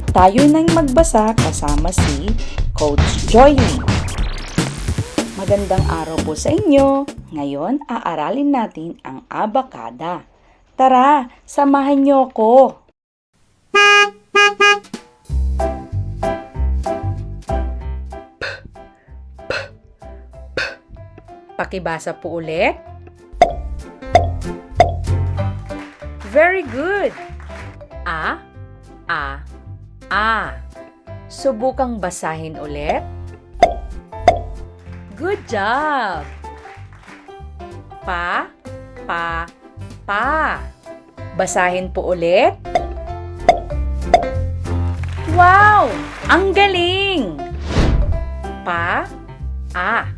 Tayo nang magbasa kasama si Coach Joylie. Magandang araw po sa inyo. Ngayon, aaralin natin ang abakada. Tara, samahan niyo ko. Pakibasa po ulit. Very good. A. Subukang basahin ulit. Good job. Pa. Basahin po ulit. Wow! Ang galing! Paa. Paa.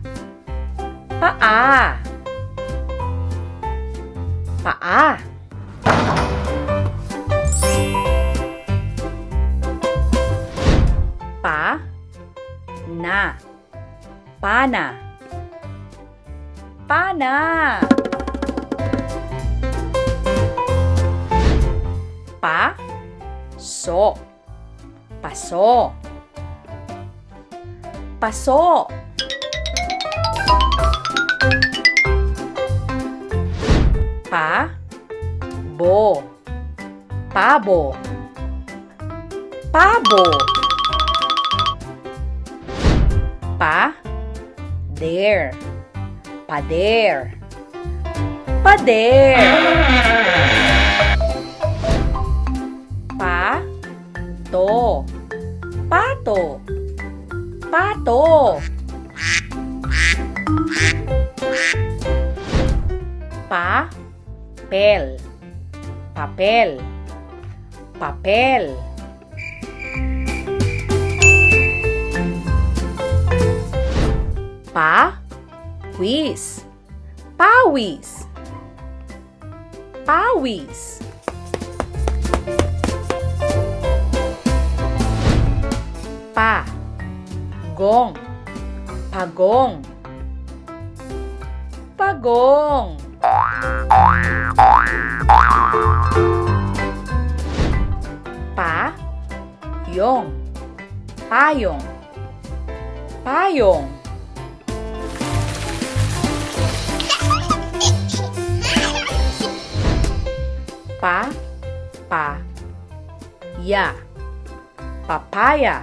Paa. Na. Pana. Pana. So. Paso. Paso. Bo. Pabo. Pabo. Pader. Pader. Pader. Pato. Pato. Pato. Papel. Papel. Papel. Pawis. Pawis. Pawis. Pagong. Pagong. Pagong. Payong. Payong. Payong. Papaya. Papaya.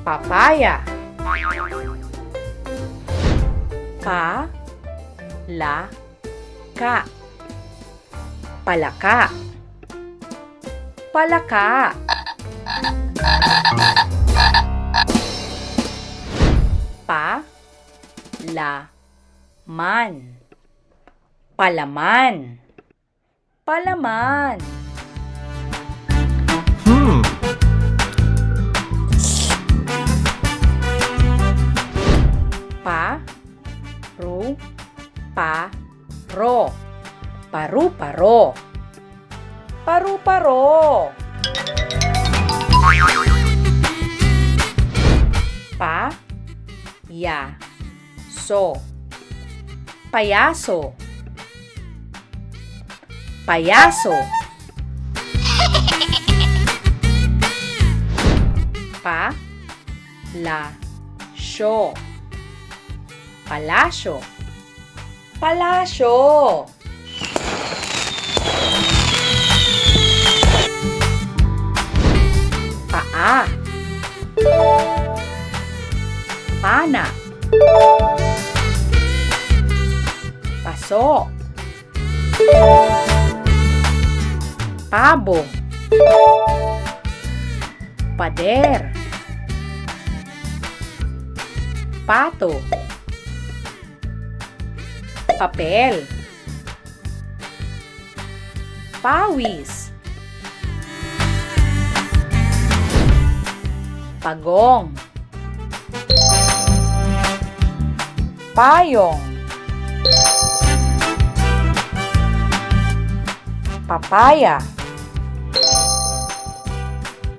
Papaya. Palaka. Palaka. Palaka. Palaman. Palaman. Palaman. Paru-paro. Paru-paro. Paru-paro. Payaso. Payaso. Payaso. Palasyo. Palasyo. Palasyo. Paa. Pana. Paso. Pabo. Pader. Pato. Papel. Pawis. Pagong. Payong. Papaya.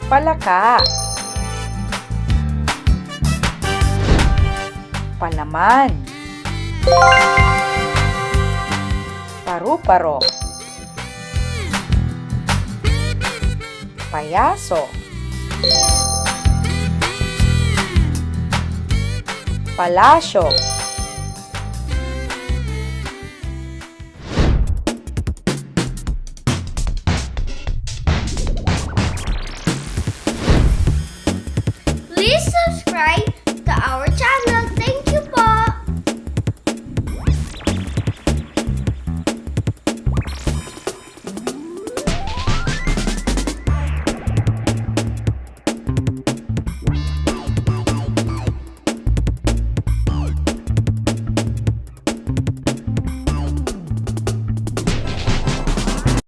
Palaka. Palaman. Paru-paro. payaso, palasyo,